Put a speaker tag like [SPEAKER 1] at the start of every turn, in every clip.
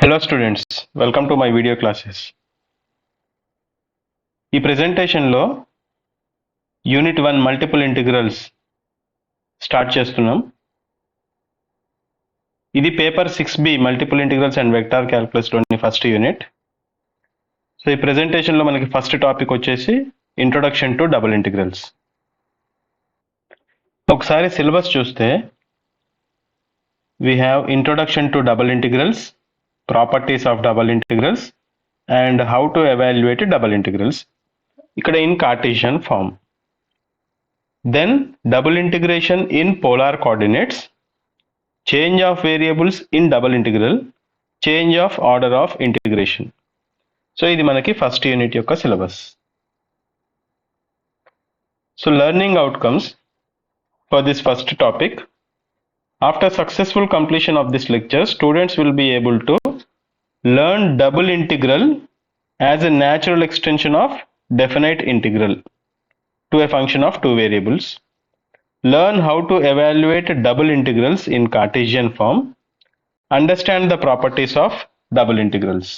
[SPEAKER 1] Hello students, welcome to my video classes. ఈ ప్రెజెంటేషన్లో unit 1 multiple integrals start చేస్తున్నాం. ఇది paper 6B multiple integrals and vector క్యాల్కులస్లోని first unit. So ఈ ప్రెజెంటేషన్లో మనకి ఫస్ట్ టాపిక్ వచ్చేసి ఇంట్రొడక్షన్ టు డబుల్ ఇంటిగ్రల్స్. ఒకసారి సిలబస్ చూస్తే we have introduction to double integrals, properties of double integrals and how to evaluate double integrals. ఇక్కడ in Cartesian form. Then double integration in polar coordinates, change of variables in double integral, change of order of integration. So ఇది మనకి first unit యొక్క syllabus. So learning outcomes for this first topic. After successful completion of this lecture, students will be able to learn double integral as a natural extension of definite integral to a function of two variables. Learn how to evaluate double integrals in Cartesian form. Understand the properties of double integrals.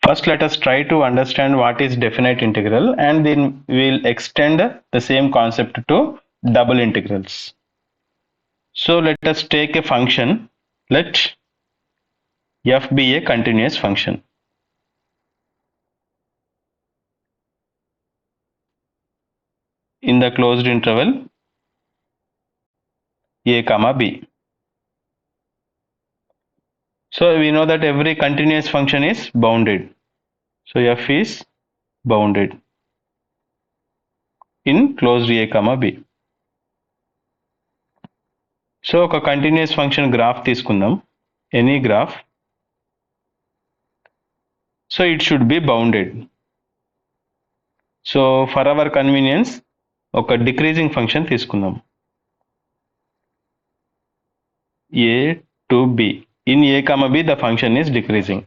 [SPEAKER 1] First, let us try to understand what is definite integral, and then we will extend the same concept to double integrals. So let us take a function. Let f be a continuous function. In the closed interval a comma b. So we know that every continuous function is bounded. So f is bounded in closed a comma b. So ఒక continuous function graph తీసుకుందాం, any graph. So it should be bounded. So for hour convenience ఒక decreasing function తీసుకుందాం, a to b. In a comma b the function is decreasing.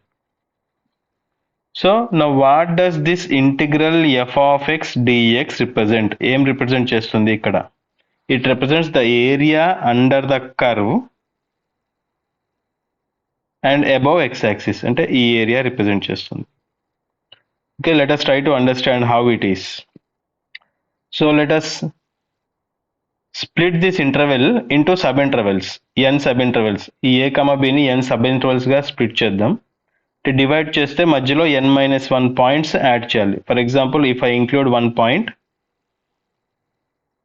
[SPEAKER 1] So now what does this integral f of x dx represent? ఏం represent చేస్తుంది ఇక్కడ? It represents the area under the curve and above x-axis. అంటే ఈ area represent చేస్తుంది. Okay, let us try to understand how it is. So let us split this interval into subintervals, n subintervals. ఈ a, b ని n subintervals గా split చేద్దాం. Divide చేస్తే మధ్యలో n-1 points add చేయాలి. For example, if I include 1 point,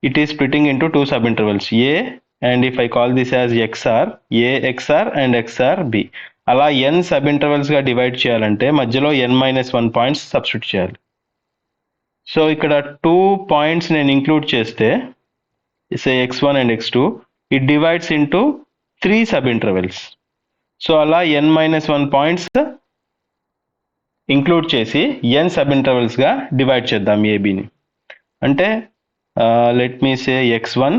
[SPEAKER 1] it is splitting into two subintervals a, and if I call this as xr, a xr and xr b. అలా n సబింటర్వల్స్ గా divide చేయాలంటే మధ్యలో n-1 points substitute చేయాలి. So ఇక్కడ 2 points నేను include చేస్తే, say x1 and x2, it divides into 3 సబింటర్వల్స్. So అలా n-1 points include చేసి n సబింటర్వల్స్ గా డివైడ్ చేద్దాం ఏబిని. అంటే let me say x1,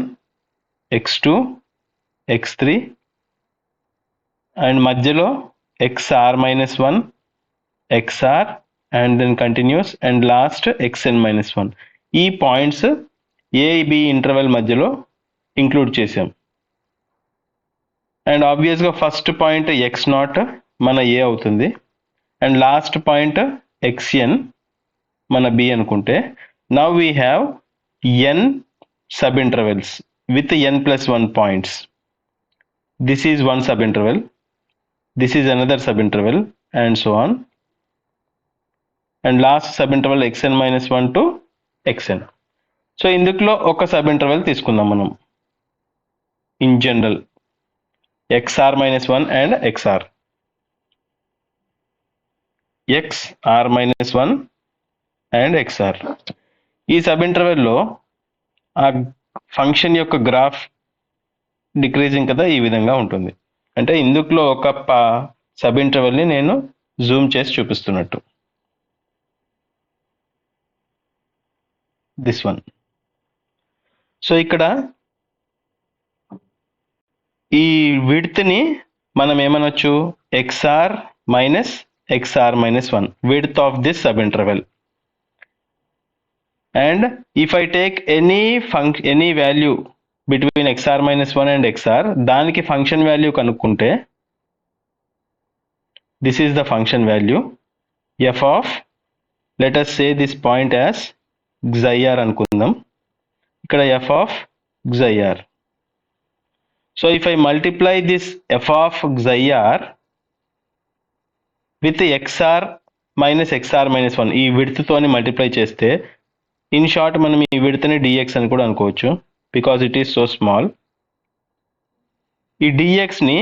[SPEAKER 1] x2, x3 and మధ్యలో xr-1, xr and then continuous and last xn-1. ఈ పాయింట్స్ ఏబి ఇంటర్వెల్ మధ్యలో include చేసాం. And ఆబ్వియస్గా ఫస్ట్ పాయింట్ x0 మన ఏ అవుతుంది, అండ్ లాస్ట్ పాయింట్ xn మన బి అనుకుంటే, now we have n subintervals with n+1 points. This is one subinterval, this is another subinterval and so on, and last subinterval xn-1 to xn. So ఇందులో ఒక సబింటర్వల్ తీసుకుందాం మనం in general, xr-1 and xr. xr-1 and xr. ఈ సబింటర్వెల్లో ఆ function యొక్క graph decreasing కదా, ఈ విధంగా ఉంటుంది. అంటే ఇందులో ఒక సబింటర్వెల్ని నేను జూమ్ చేసి చూపిస్తున్నట్టు, దిస్ వన్. సో ఇక్కడ ఈ విడ్త్ని మనం ఏమనొచ్చు, xr-1, width of this subinterval. And if I take any value between xr-1 and xr, దానికి ఫంక్షన్ వాల్యూ కనుక్కుంటే this is the function value f of, let us say this point as xi r అనుకుందాం. ఇక్కడ f of xi r. So if I multiply this f of xi r with xr minus xr minus 1 ఈ width తోని multiply చేస్తే, in short మనం ఈ width ని dx అని కూడా అనుకోవచ్చు, because it is so small. ఈ dx ని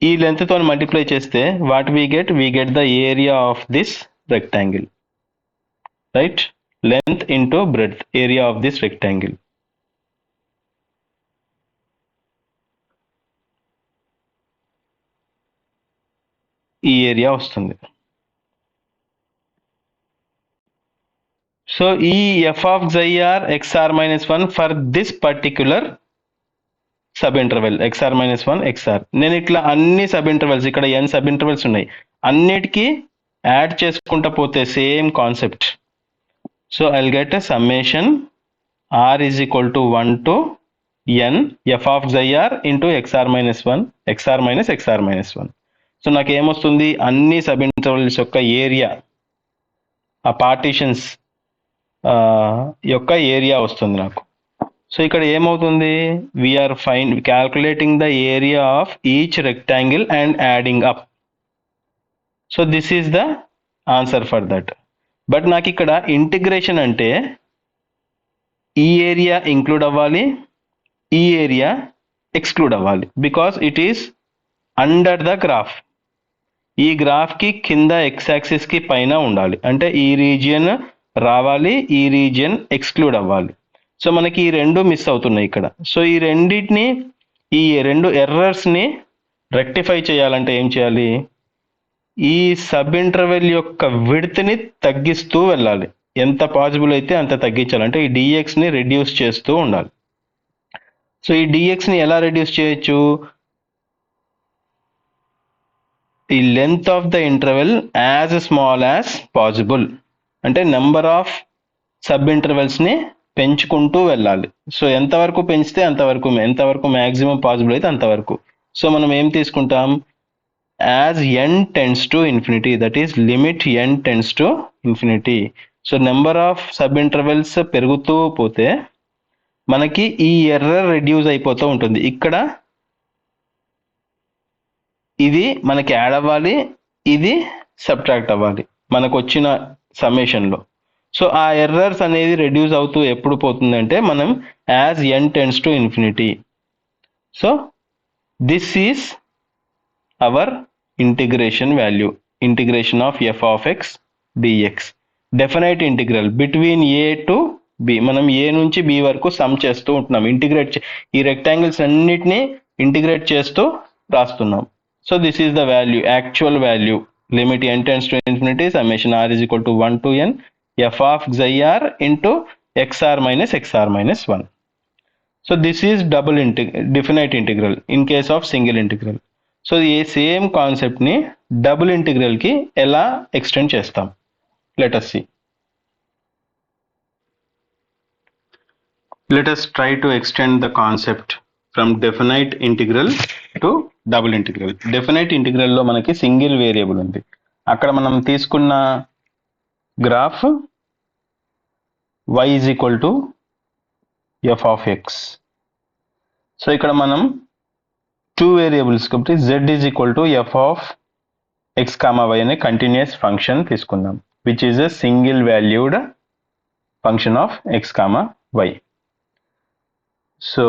[SPEAKER 1] ఈ లెంత్ తోని మల్టిప్లై చేస్తే what we get the area of this rectangle, right? Length into breadth, area of this rectangle. ఈ ఏరియా వస్తుంది. సో ఈ f of xi r xr minus 1 for this particular sub interval xr minus 1 xr. నేను ఇట్లా అన్ని sub intervals, ఇక్కడ n sub intervals ఉన్నాయి, అన్నిటికీ add చేసుకుంటా పోతే same concept. So I'll get a summation r is equal to 1 to n f of xi r into xr minus 1 xr minus xr minus 1. So నాకు ఏమొస్తుంది, అన్ని sub intervals యొక్క area, ఆ partitions యొక్క ఏరియా వస్తుంది నాకు. సో ఇక్కడ ఏమవుతుంది, we are calculating the area of each rectangle and adding up. So this is the answer for that. But నాకు ఇక్కడ ఇంటిగ్రేషన్ అంటే ఈ ఏరియా ఇంక్లూడ్ అవ్వాలి, ఈ ఏరియా ఎక్స్క్లూడ్ అవ్వాలి, because it is under the graph. ఈ గ్రాఫ్కి కింద ఎక్స్ యాక్సిస్కి పైన ఉండాలి, అంటే ఈ రీజియన్ రావాలి, ఈ రీజియన్ ఎక్స్క్లూడ్ అవ్వాలి. సో మనకి ఈ రెండు మిస్ అవుతున్నాయి ఇక్కడ. సో ఈ రెండింటిని, ఈ రెండు ఎర్రర్స్ని రెక్టిఫై చేయాలంటే ఏం చేయాలి, ఈ సబ్ ఇంటర్వెల్ యొక్క విడ్త్ని తగ్గిస్తూ వెళ్ళాలి. ఎంత పాసిబుల్ అయితే అంత తగ్గించాలంటే ఈ డిఎక్స్ని రెడ్యూస్ చేస్తూ ఉండాలి. సో ఈ డిఎక్స్ని ఎలా రెడ్యూస్ చేయొచ్చు, ఈ length of the interval as small as possible, అంటే నెంబర్ ఆఫ్ సబ్ ఇంటర్వెల్స్ని పెంచుకుంటూ వెళ్ళాలి. సో ఎంతవరకు పెంచితే అంతవరకు, ఎంతవరకు మ్యాక్సిమం పాసిబుల్ అయితే అంతవరకు. సో మనం ఏం తీసుకుంటాం, as n tends to infinity, that is limit n tends to infinity. So number of sub intervals పెరుగుతూ పోతే మనకి ఈ ఎర్రర్ రెడ్యూస్ అయిపోతూ ఉంటుంది. ఇక్కడ ఇది మనకి యాడ్ అవ్వాలి, ఇది సబ్ట్రాక్ట్ అవ్వాలి మనకు వచ్చిన సమ్మేషన్లో. సో ఆ ఎర్రర్స్ అనేది రెడ్యూస్ అవుతూ ఎప్పుడు పోతుందంటే మనం as n tends to infinity. So this is our integration value, integration of f of x dx. Definite integral between a to b, మనం ఏ నుంచి బి వరకు సమ్ చేస్తూ ఉంటున్నాం, ఇంటిగ్రేట్ ఈ రెక్టాంగిల్స్ అన్నిటినీ ఇంటిగ్రేట్ చేస్తూ రాస్తున్నాం. So this is the value, actual value, limit n tends to infinity, summation r is equal to 1 to n f of xi r into xr minus xr minus 1. So this is definite integral in case of single integral. So ये same concept ni double integral ki ela extend chestam. Let us see. Let us try to extend the concept from definite integral to double integral. Definite ఇంటిగ్రల్లో మనకి single variable ఉంది. అక్కడ మనం తీసుకున్న graph y is equal to f of x. So ఇక్కడ మనం two variables కాబట్టి z is equal to f of x comma y అనే కంటిన్యూస్ ఫంక్షన్ తీసుకుందాం, which is a single valued function of x comma y. So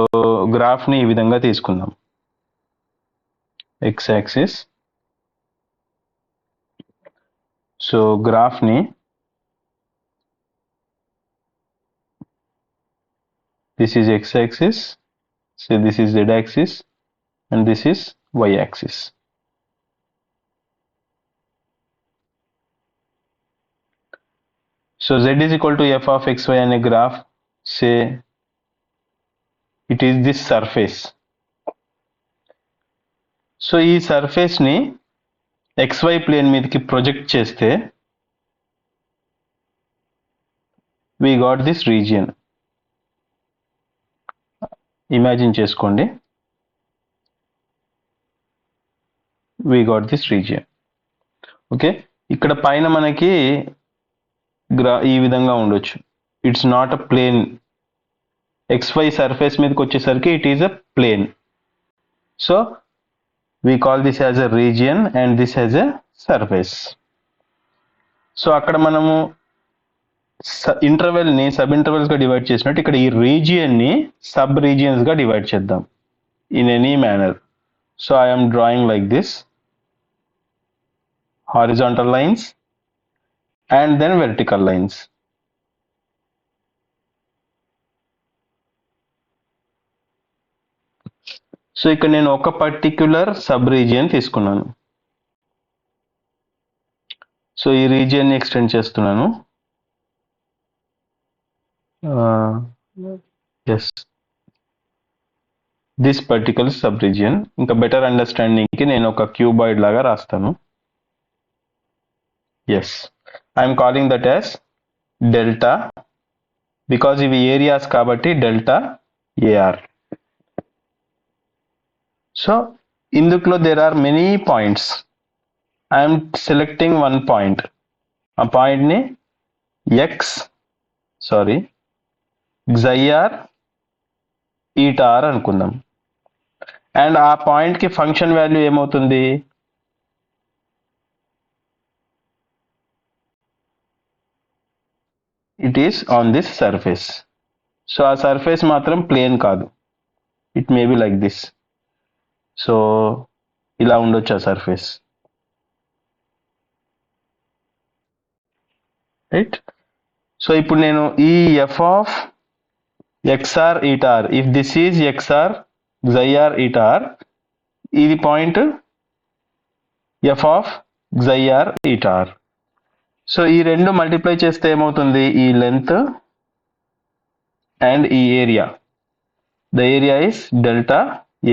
[SPEAKER 1] గ్రాఫ్ని ఈ విధంగా తీసుకుందాం. x axis. So graph ni this is x axis, so this is z axis and this is y axis. So z is equal to f of xy and a graph, say it is this surface. So ఈ సర్ఫేస్ని XY plane మీదకి project చేస్తే we got this region. Imagine చేసుకోండి, we got this region. Okay, ఇక్కడ పైన మనకి ఈ విధంగా ఉండొచ్చు. It's not a plane. XY surface మీదకి వచ్చేసరికి it is a plane. So we call this as a region and this as a surface. So అక్కడ మనము ఇంటర్వెల్ ని సబ్ ఇంటర్వెల్స్ గా డివైడ్ చేసినట్టు ఇక్కడ ఈ రీజియన్ ని సబ్ రీజియన్స్ గా డివైడ్ చేద్దాం in any manner. So I am drawing like this, horizontal lines and then vertical lines. So ఇక్కడ నేను ఒక పర్టిక్యులర్ సబ్ రీజియన్ తీసుకున్నాను. సో ఈ రీజియన్ ని ఎక్స్టెండ్ చేస్తున్నాను. Yes, this particular sub region. ఇంకా బెటర్ అండర్స్టాండింగ్ కి నేను ఒక క్యూబాయిడ్ లాగా రాస్తాను. Yes, I'm calling that as delta, because ఇవి ఏరియాస్ కాబట్టి డెల్టా ఏఆర్. సో ఇందులో there are many points. I'm selecting one point. ఆ పాయింట్ ని xir ఈటార్ అనుకుందాం. అండ్ ఆ పాయింట్ కి ఫంక్షన్ వాల్యూ ఏమవుతుంది? It is on this surface. So ఆ సర్ఫేస్ మాత్రం ప్లేన్ కాదు, it may be like this. So ఇలా ఉండొచ్చు ఆ సర్ఫేస్, రైట్? సో ఇప్పుడు నేను ఈ f of x r eta r, if this is x r xir eta r, ఇది point f of xir eta r. So ఈ రెండు మల్టిప్లై చేస్తే ఏమవుతుంది? ఈ లెంత్ అండ్ ఈ area, the area is delta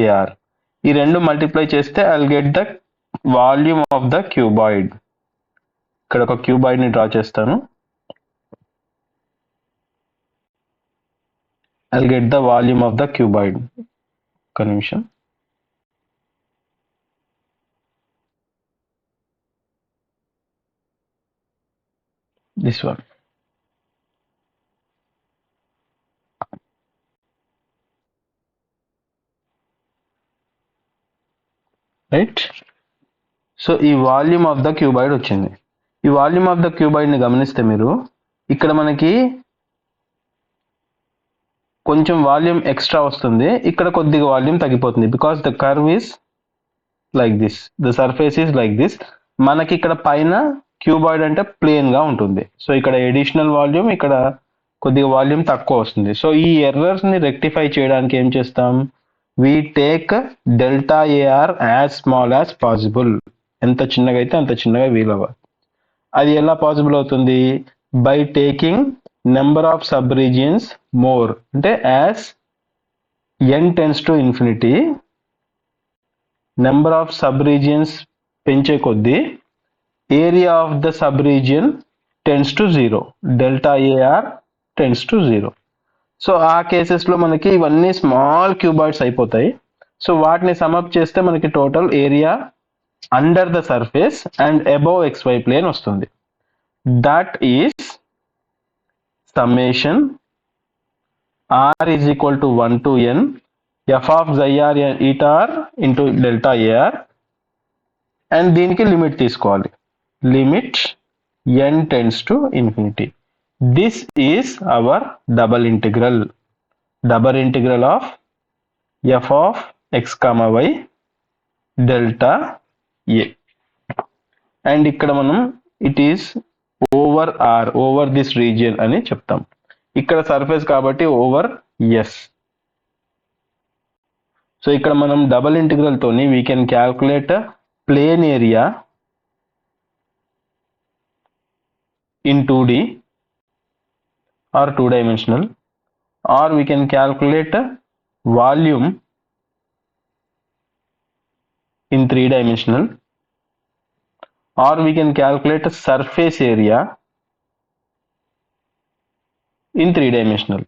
[SPEAKER 1] a r. ఈ రెండు మల్టిప్లై చేస్తే I'll get the volume of the cuboid. ఇక్కడ ఒక క్యూబాయిడ్ ని డ్రా చేస్తాను. I'll get the volume of the cuboid. ఒక నిమిషం. This one. రైట్? సో ఈ వాల్యూమ్ ఆఫ్ ద క్యూబాయిడ్ వచ్చింది. ఈ వాల్యూమ్ ఆఫ్ ద క్యూబాయిడ్ ని గమనిస్తే మీరు ఇక్కడ మనకి కొంచెం వాల్యూమ్ ఎక్స్ట్రా వస్తుంది, ఇక్కడ కొద్దిగా వాల్యూమ్ తగ్గిపోతుంది. Because the curve is like this, the surface is like this. మనకి ఇక్కడ పైన క్యూబాయిడ్ అంటే ప్లేన్ గా ఉంటుంది. సో ఇక్కడ ఎడిషనల్ వాల్యూమ్, ఇక్కడ కొద్దిగా వాల్యూమ్ తక్కువ వస్తుంది. సో ఈ ఎర్రర్స్ ని రెక్టిఫై చేయడానికి ఏం చేస్తాం? we take delta AR as small as possible. ఎంత చిన్నగా అయితే అంత చిన్నగా వీలవ్వాలి. అది ఎలా పాసిబుల్ అవుతుంది? By taking number of sub regions more. అంటే as n tends to infinity, number of sub regions పెంచే కొద్దీ area of the sub region tends to 0, delta a r tends to 0. So ఆ కేసెస్లో మనకి ఇవన్నీ స్మాల్ క్యూబాయిడ్స్ అయిపోతాయి. సో వాటిని సమప్ చేస్తే మనకి total area under the surface and above XY plane వస్తుంది. That is summation R is equal to 1 to n f of xir eta r into delta a r. And దీనికి లిమిట్ తీసుకోవాలి, limit n tends to infinity. This is our double integral of f of x comma y delta a. And ఇక్కడ మనం it is over R, over this region అని చెప్తాం. ఇక్కడ surface కాబట్టి over yes. So ఇక్కడ మనం double integral తోని we can calculate plane area in 2D or 2-dimensional, or we can calculate volume in 3-dimensional, or we can calculate surface area in 3-dimensional.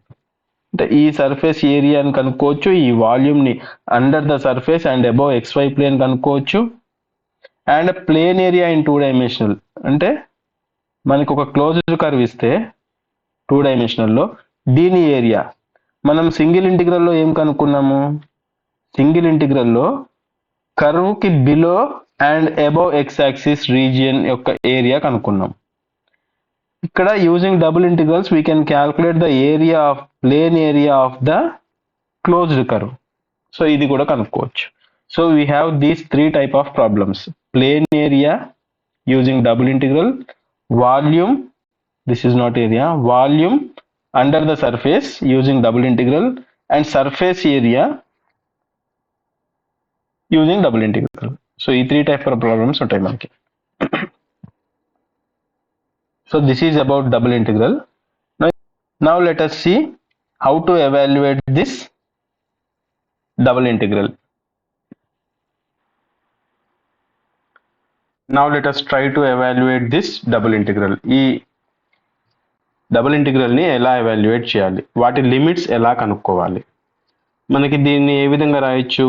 [SPEAKER 1] అంటే ఈ surface ఏరియాని కనుక్కోవచ్చు, ఈ వాల్యూమ్ని under the surface and above XY plane కనుక్కోవచ్చు, and plane area in 2 dimensional అంటే మనకు ఒక క్లోజ్డ్ కర్వ్ ఇస్తే 2 డైమెన్షనల్లో దీని ఏరియా మనం సింగిల్ ఇంటిగ్రల్లో ఏం కనుక్కున్నాము, సింగిల్ ఇంటిగ్రల్లో కర్వ్కి below and above x axis region యొక్క ఏరియా కనుక్కున్నాం. ఇక్కడ using double integrals we can calculate the area of plane area of the closed curve. So ఇది కూడా కనుక్కోవచ్చు. So we have these 3 type of problems: plane area using double integral, volume, this is not area, volume under the surface using double integral, and surface area using double integral. So ఈ 3 type of problems ఉంటాయి మనకి. So this is about double integral. Now let us see how to evaluate this double integral. Now let us try to evaluate this double integral. ఈ double ఇంటిగ్రల్ని ఎలా evaluate చేయాలి, వాటి limits ఎలా కనుక్కోవాలి. మనకి దీన్ని ఏ విధంగా రాయొచ్చు,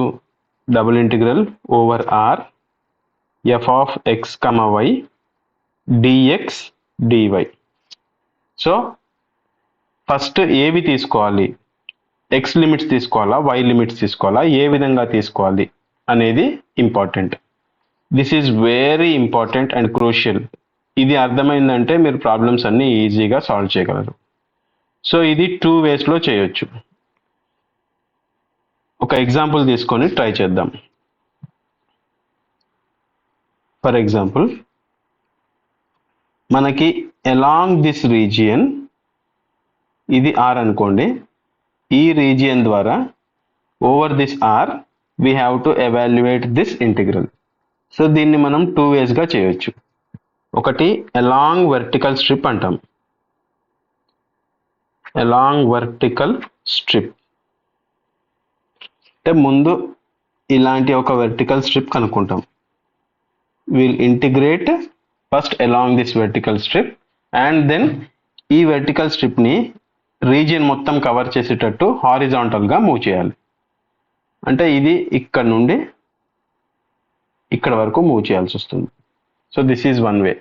[SPEAKER 1] double integral over R f of x comma y dx dy. So first ఏవి తీసుకోవాలి, ఎక్స్ లిమిట్స్ తీసుకోవాలా వై లిమిట్స్ తీసుకోవాలా, ఏ విధంగా తీసుకోవాలి అనేది important. This is very important and crucial. ఇది అర్థమైందంటే మీరు ప్రాబ్లమ్స్ అన్ని ఈజీగా సాల్వ్ చేయగలరు. సో ఇది 2 waysలో చేయొచ్చు. ఒక ఎగ్జాంపుల్ తీసుకొని ట్రై చేద్దాం. ఫర్ ఎగ్జాంపుల్ మనకి అలాంగ్ దిస్ రీజియన్, ఇది ఆర్ అనుకోండి, ఈ రీజియన్ ద్వారా over this R we have to evaluate this integral. So దీన్ని మనం 2 waysగా చేయొచ్చు. ఒకటి అలాంగ్ వర్టికల్ స్ట్రిప్ అంటాం, అలాంగ్ వర్టికల్ స్ట్రిప్ అంటే ముందు ఇలాంటి ఒక వర్టికల్ స్ట్రిప్ కనుక్కుంటాం. Will integrate first along this vertical strip and then ఈ వర్టికల్ స్ట్రిప్ని రీజియన్ మొత్తం కవర్ చేసేటట్టు హారిజాంటల్గా మూవ్ చేయాలి. అంటే ఇది ఇక్కడ నుండి ఇక్కడ వరకు మూవ్ చేయాల్సి వస్తుంది. So this is one way.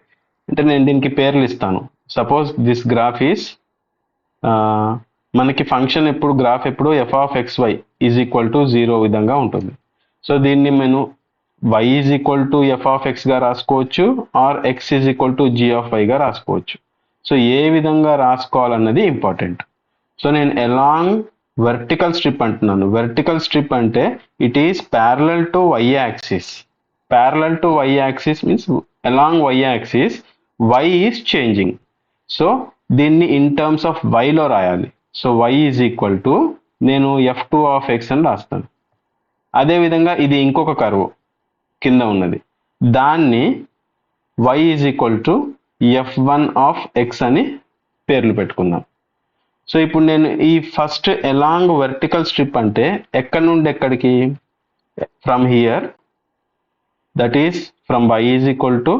[SPEAKER 1] అంటే నేను దీనికి పేర్లు ఇస్తాను. సపోజ్ దిస్ గ్రాఫ్ ఈస్, మనకి ఫంక్షన్ ఎప్పుడు గ్రాఫ్ ఎప్పుడు f of x y is equal to 0 విధంగా ఉంటుంది. సో దీన్ని నేను y is equal to f of ఎక్స్గా రాసుకోవచ్చు, or x is equal to g of వైగా రాసుకోవచ్చు. సో ఏ విధంగా రాసుకోవాలన్నది ఇంపార్టెంట్. సో నేను అలాంగ్ వర్టికల్ స్ట్రిప్ అంటున్నాను. వర్టికల్ స్ట్రిప్ అంటే it is parallel to y axis. Parallel to y-axis means along y-axis y is changing. So దీన్ని in terms of y లో రాయాలి. So y is equal to నేను f2 of x అని రాస్తాను. అదేవిధంగా ఇది ఇంకొక కర్వ్ కింద ఉన్నది, దాన్ని y is equal to f1 of x అని పేర్లు పెట్టుకుందాం. సో ఇప్పుడు నేను ఈ ఫస్ట్ అలాంగ్ వర్టికల్ స్ట్రిప్ అంటే ఎక్కడి నుండి ఎక్కడికి, from here, that is from y is equal to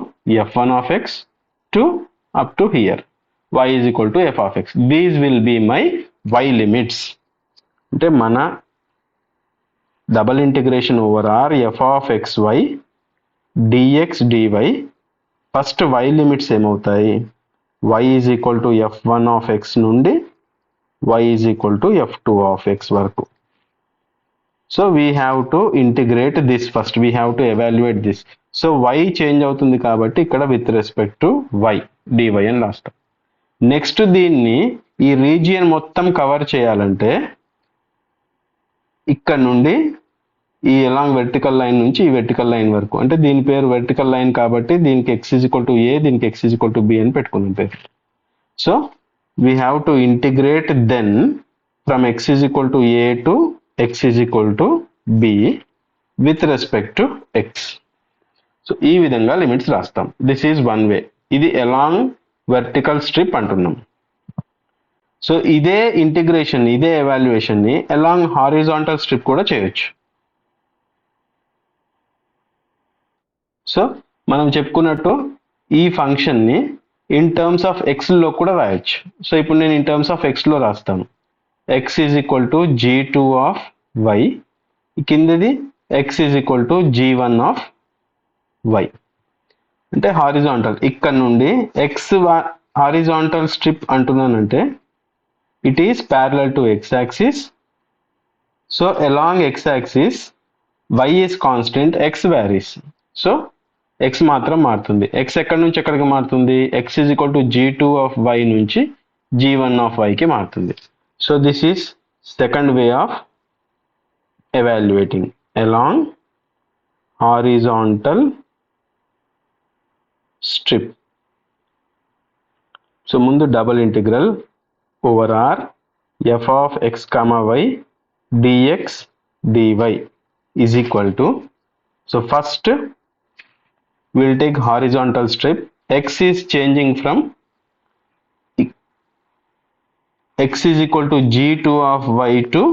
[SPEAKER 1] f1 of x to up to here y is equal to f of x. These will be my y limits. అంటే మన double integration over R f of x y dx dy first y limits ఏమవుతాయి, y is equal to f1 of x నుండి y is equal to f2 of x వరకు. So we have to integrate this first, we have to evaluate this. So y change అవుతుంది కాబట్టి ఇక్కడ with respect to y dy అని రాస్తాం. Next దీన్ని ఈ region మొత్తం కవర్ చేయాలంటే ఇక్కడ నుండి ఈ అలాంగ్ వెర్టికల్ లైన్ నుంచి ఈ వెర్టికల్ లైన్ వరకు, అంటే దీని పేరు వెర్టికల్ లైన్ కాబట్టి దీనికి x is equal to a, దీనికి x is equal to b అని పెట్టుకున్నాం పేరు. So we have to integrate then from x is equal to a to x is equal to b with respect to x. So ఈ విధంగా limits రాస్తాం. This is one వే. ఇది along vertical strip అంటున్నాం. So ఇదే integration, ఇదే ఎవాల్యుయేషన్ని along horizontal strip కూడా చేయొచ్చు. So మనం చెప్పుకున్నట్టు ఈ ఫంక్షన్ని ఇన్ టర్మ్స్ ఆఫ్ ఎక్స్లో కూడా రాయొచ్చు. సో ఇప్పుడు నేను ఇన్ టర్మ్స్ ఆఫ్ ఎక్స్లో రాస్తాను. x is equal to g2 of y, కిందది x is equal to g1 of y.
[SPEAKER 2] అంటే హారిజాంటల్ ఇక్కడ నుండి ఎక్స్ హారిజాంటల్ స్ట్రిప్ అంటున్నానంటే it is parallel to X axis. So along X axis y is constant, x varies. So x మాత్రం మారుతుంది. x ఎక్కడి నుంచి ఎక్కడికి మారుతుంది? x is equal to g2 of y నుంచి g1 of y కి మారుతుంది. So this is second way of evaluating along horizontal strip. సో ముందు double integral over r f of x comma y dx dy is equal to, so first we'll take horizontal strip. X is changing from x is equal to g2 of y to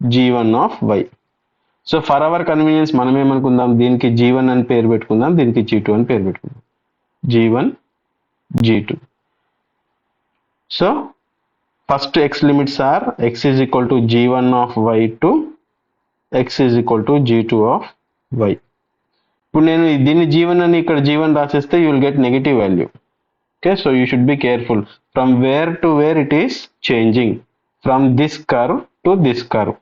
[SPEAKER 2] g1 of y. So for hour convenience మనం ఏమనుకుందాం, దీనికి g1 అని పేరు పెట్టుకుందాం, దీనికి g2 అని పేరు పెట్టుకుందాం. g1 g2. So first x limits are x is equal to g1 of y to x is equal to g2 of y. ఇప్పుడు నేను దీన్ని g1 అని ఇక్కడ g1 రాసేస్తే you will get negative value. Okay, so you should be careful from where to where it is changing, from this curve to this curve.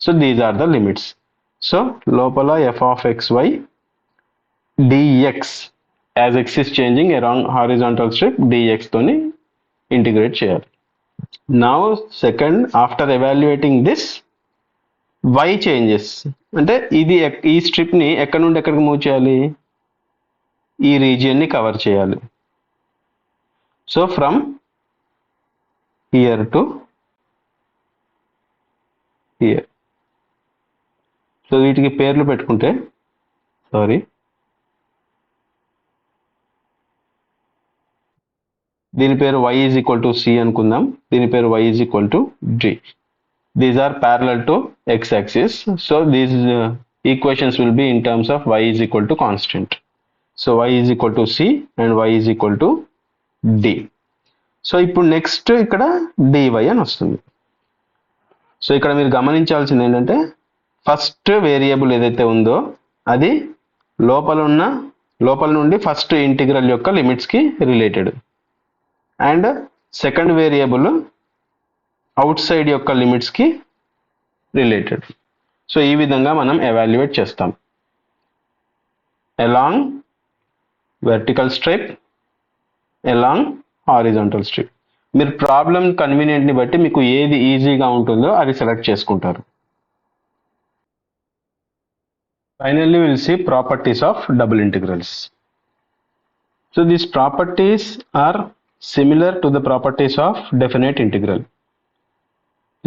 [SPEAKER 2] So these are the limits. So లోపల f of xy dx as x is changing along horizontal strip dx తోని integrate చేయాలి. Now second, after evaluating this y changes అంటే ఇది ఈ strip ని ఎక్కడి నుండి ఎక్కడికి మూవ్ చేయాలి, ఈ రీజియన్ ని కవర్ చేయాలి. So from here to hear. So వీటికి పేర్లు పెట్టుకుంటే, సారీ, దీని పేరు y is equal to c అనుకుందాం, దీని పేరు y is equal to d. These are parallel to x-axis. So these equations will be in terms of y is equal to constant. So y is equal to c and y is equal to d. So ఇప్పుడు next ఇక్కడ dy అని వస్తుంది. So ఇక్కడ మీరు గమనించాల్సింది ఏంటంటే first variable ఏదైతే ఉందో అది లోపల నుండి ఫస్ట్ ఇంటిగ్రల్ యొక్క లిమిట్స్కి related, and second variable outside యొక్క లిమిట్స్కి రిలేటెడ్. సో ఈ విధంగా మనం ఎవాల్యుయేట్ చేస్తాం along vertical strip, along horizontal strip. మీరు ప్రాబ్లం కన్వీనియంట్ని బట్టి మీకు ఏది ఈజీగా ఉంటుందో అది సెలెక్ట్ చేసుకుంటారు. Finally will see properties of double integrals. So these properties are similar to the properties of definite integral.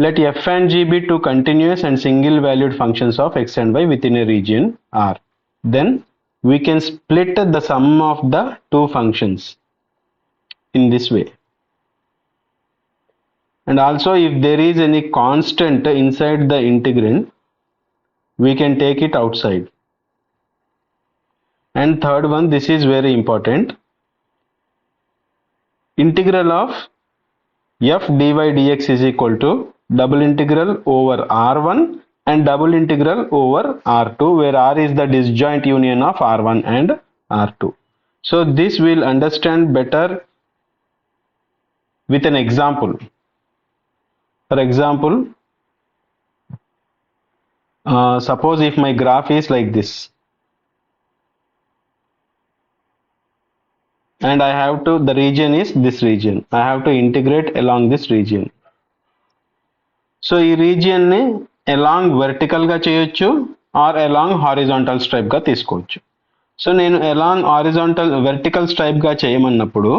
[SPEAKER 2] Let f and g be two continuous and single valued functions of x and y within a region R. Then we can split the sum of the two functions in this way. And also if there is any constant inside the integrand, we can take it outside. And third one, this is very important. Integral of f dy dx is equal to double integral over r1 and double integral over r2, where r is the disjoint union of r1 and r2. So this we'll understand better with an example. For example, suppose if my graph is like this and I have to, the region is this region, I have to integrate along this region. So ఈ region ని along vertical గా చేయొచ్చు or along horizontal stripe గా తీసుకోవచ్చు. So నేను along horizontal vertical stripe గా చేయమన్నప్పుడు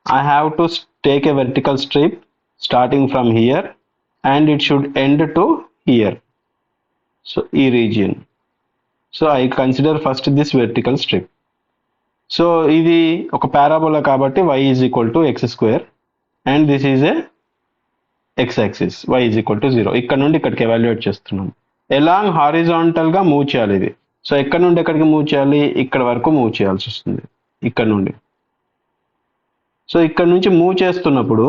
[SPEAKER 2] I have to take a vertical strip starting from here and it should end to here. So ఈ region. So I consider first this vertical strip. So ఇది ఒక parabola కాబట్టి y is equal to x square and this is a x axis, y is equal to 0. ఇక్కడ నుండి ఇక్కడికి evaluate చేస్తున్నాం. Along హారిజాంటల్గా move చేయాలి ఇది. సో ఎక్కడ నుండి ఎక్కడికి మూవ్ చేయాలి, ఇక్కడ వరకు మూవ్ చేయాల్సి వస్తుంది ఇక్కడ నుండి. సో ఇక్కడ నుంచి మూవ్ చేస్తున్నప్పుడు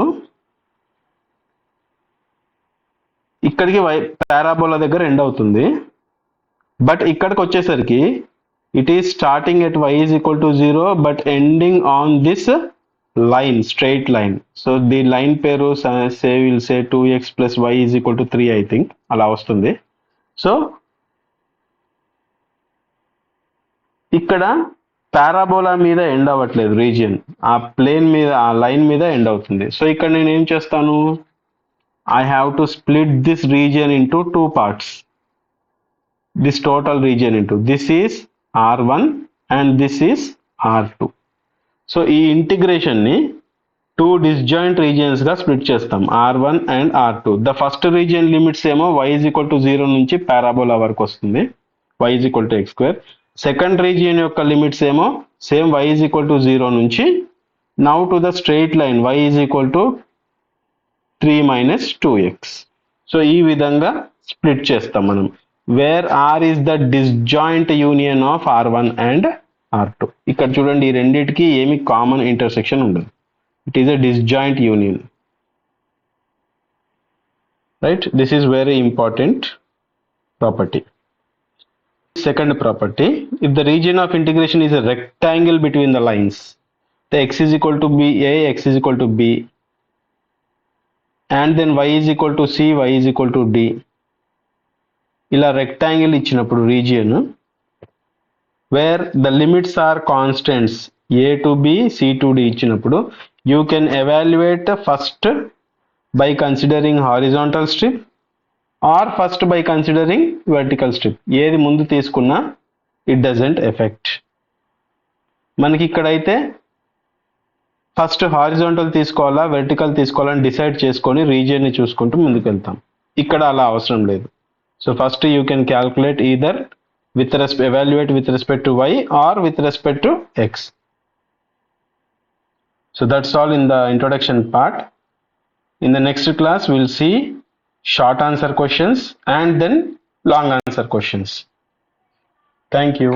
[SPEAKER 2] ఇక్కడికి పారాబోలా దగ్గర ఎండ్ అవుతుంది, బట్ ఇక్కడికి వచ్చేసరికి it is starting at y is equal to 0 but ending on this line, straight line. So the line పేరు say will say 2x plus y is equal to 3 I think అలా వస్తుంది. So ఇక్కడ parabola మీద end అవ్వట్లేదు region, ఆ plane మీద ఆ line మీద ఎండ్ అవుతుంది. సో ఇక్కడ నేను ఏం చేస్తాను, I have to split this region into two parts, this total region into, this is R1 and this is R2. So ఈ ఇంటిగ్రేషన్ ని టూ డిస్జాయింట్ రీజియన్స్ గా స్ప్లిట్ చేస్తాం, R1 and R2. The first region limits ఏమో y is equal to 0 నుంచి parabola వరకు వస్తుంది, y is equal to x square. Second region యొక్క limits ఏమో same y is equal to 0 నుంచి now to the straight line y is equal to 3 minus 2x. So ఈ విధంగా split చేస్తాం మనం, wear R is the disjoint union of R1 and R2. ఇక్కడ చూడండి ఈ రెండిటికి ఏమి కామన్ ఇంటర్సెక్షన్ ఉండదు, it is a disjoint union, right? This is very important property. Second property, if the region of integration is a rectangle between the lines, the x is equal to b a, x is equal to b, and then y is equal to c, y is equal to d. ఇలా rectangle ఇచ్చినప్పుడు region where the limits are constants a to b, c to d ఇచ్చినప్పుడు you can evaluate first by considering horizontal strip or first by considering vertical strip. ఏది ముందు తీసుకున్నా it doesn't effect. మనకి ఇక్కడైతే first horizontal తీసుకోవాలా vertical తీసుకోవాలని decide చేసుకొని రీజియన్ని చూసుకుంటూ ముందుకు వెళ్తాం. ఇక్కడ అలా అవసరం లేదు. So first you can calculate either evaluate with respect to y or with respect to x. So that's all in the introduction part. In the next class we'll see short answer questions and then long answer questions. Thank you.